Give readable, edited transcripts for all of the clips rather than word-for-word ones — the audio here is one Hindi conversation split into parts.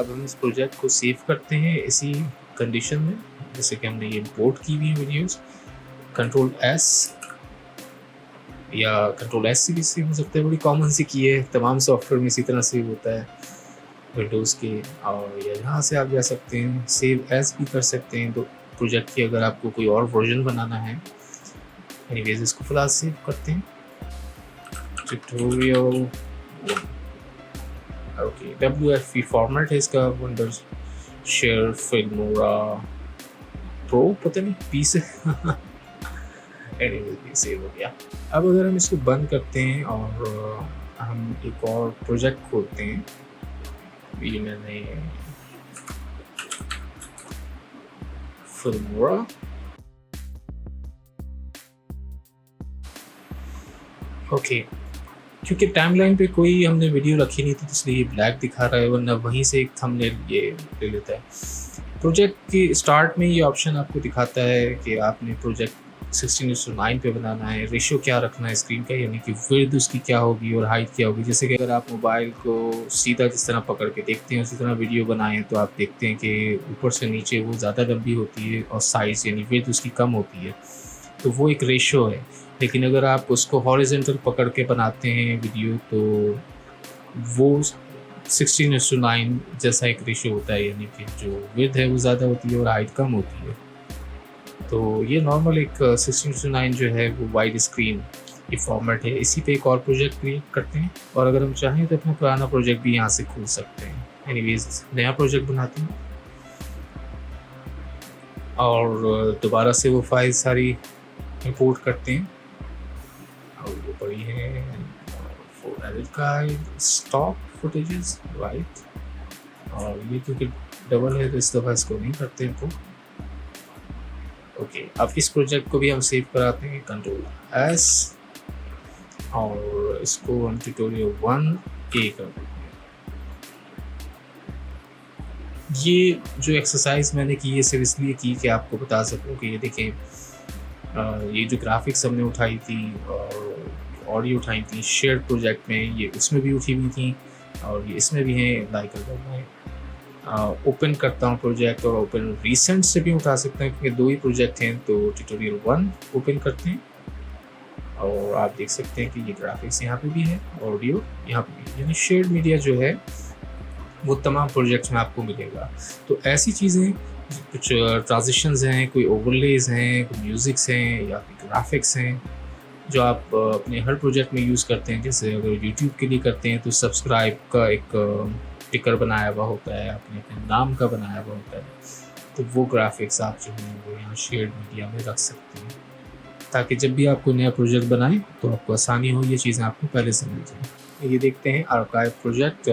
अब हम इस प्रोजेक्ट को सेव करते हैं इसी कंडीशन में, जैसे कि हमने ये इंपोर्ट की हुई है वीडियोस। कंट्रोल एस या कंट्रोल एस से भी सेव हो सकता है, बड़ी कॉमन सी की है, तमाम सॉफ्टवेयर में इसी तरह सेव होता है विंडोज़ के। और या यहाँ से आप जा सकते हैं, सेव एज भी कर सकते हैं तो प्रोजेक्ट की, अगर आपको कोई और वर्जन बनाना है। एनीवेज इसको फिलहाल सेव करते हैं, ट्यूटोरियल। ओके, WFV फॉर्मेट है इसका, विंडोज शेयर फिल्मोरा प्रो, पता नहीं पी से एनीवेज सेव हो गया। अब अगर हम इसको बंद करते हैं और हम एक और प्रोजेक्ट खोलते हैं, ये मैंने फिल्मोरा, ओके, क्योंकि टाइमलाइन पे कोई हमने वीडियो रखी नहीं थी तो इसलिए ये ब्लैक दिखा रहा है, वरना वहीं से एक थंबनेल ये ले लेता है। प्रोजेक्ट के स्टार्ट में ये ऑप्शन आपको दिखाता है कि आपने प्रोजेक्ट 16:9 पे बनाना है, रेशियो क्या रखना है स्क्रीन का, यानी कि विड्थ उसकी क्या होगी और हाइट क्या होगी। जैसे कि अगर आप मोबाइल को सीधा जिस तरह पकड़ के देखते हैं उसी तरह वीडियो बनाएं तो आप देखते हैं कि ऊपर से नीचे वो ज़्यादा लंबी होती है और साइज़ यानी विड्थ उसकी कम होती है, तो वो एक रेशियो है। लेकिन अगर आप उसको हॉरिजॉन्टल पकड़ के बनाते हैं वीडियो तो वो 16:9 जैसा एक रेशियो होता है, यानी कि जो विड्थ है वो ज़्यादा होती है और हाइट कम होती है। तो ये नॉर्मल एक 16:9 जो है वो वाइड स्क्रीन ये फॉर्मेट है। इसी पे एक और प्रोजेक्ट क्रिएट करते हैं और अगर हम चाहें तो अपना पुराना प्रोजेक्ट भी यहाँ से खोल सकते हैं। एनीवेज नया प्रोजेक्ट बनाते हैं और दोबारा से वो फाइल सारी इंपोर्ट करते हैं और वो पड़ी है for edit guide stock footages, right. और ये क्योंकि डबल है तो इस दफ़ा इसको नहीं करते इंपोर्ट। ओके, अब इस प्रोजेक्ट को भी हम सेव कराते हैं, कंट्रोल एस, और इसको हम ट्यूटोरियल 1A कर देते हैं। ये जो एक्सरसाइज मैंने की है सिर्फ इसलिए की कि आपको बता सकूं कि ये देखें, ये जो ग्राफिक्स हमने उठाई थी और ऑडियो उठाई थी शेयर प्रोजेक्ट में, ये उसमें भी उठी हुई थी और ये इसमें भी हैं। लाइक अगर मैं ओपन करता हूँ प्रोजेक्ट और ओपन रिसेंट से भी उठा सकते हैं क्योंकि दो ही प्रोजेक्ट हैं, तो ट्यूटोरियल 1 ओपन करते हैं और आप देख सकते हैं कि ये ग्राफिक्स यहाँ पे भी है, ऑडियो यहाँ पे भी, यानी शेयर्ड मीडिया जो है वो तमाम प्रोजेक्ट्स में आपको मिलेगा। तो ऐसी चीज़ें, कुछ ट्रांजिशंस हैं, कोई ओवरलेज हैं, कोई म्यूज़िक्स हैं या कोई ग्राफिक्स हैं जो आप अपने हर प्रोजेक्ट में यूज़ करते हैं। जैसे अगर यूट्यूब के लिए करते हैं तो सब्सक्राइब का एक टिकर बनाया हुआ होता है, आपने अपने नाम का बनाया हुआ होता है, तो वो ग्राफिक्स आप जो है वो यहाँ शेयर्ड मीडिया में रख सकते हैं ताकि जब भी आप कोई नया प्रोजेक्ट बनाएं तो आपको आसानी हो, ये चीज़ें आपको पहले से मिल जाए। ये देखते हैं आर्काइव प्रोजेक्ट,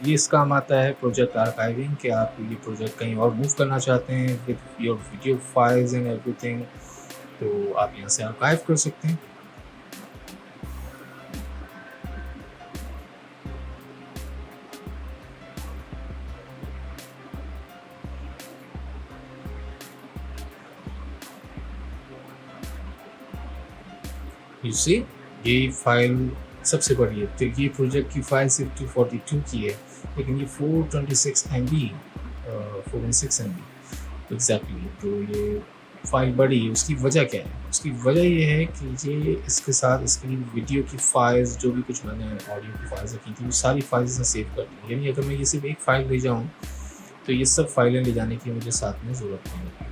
ये इस काम आता है प्रोजेक्ट आर्काइविंग कि आप ये प्रोजेक्ट कहीं और मूव करना चाहते हैं with your video files and everything, तो आप यहाँ से आर्काइव कर सकते हैं। यू सी, ये फाइल सबसे बड़ी है, तो ये प्रोजेक्ट की फाइल सिर्फ 242 की है, लेकिन ये 426 MB 416 MB एग्जैक्टली। तो ये फाइल बड़ी है, उसकी वजह क्या है? उसकी वजह ये है कि ये इसके साथ इसकी वीडियो की फाइल्स, जो भी कुछ मैंने ऑडियो की फाइल्स रखी थी वो सारी फाइल्स में सेव कर दी। यानी अगर मैं ये सिर्फ एक फ़ाइल ले जाऊँ तो ये सब फाइलें ले जाने की मुझे साथ में ज़रूरत नहीं होगी।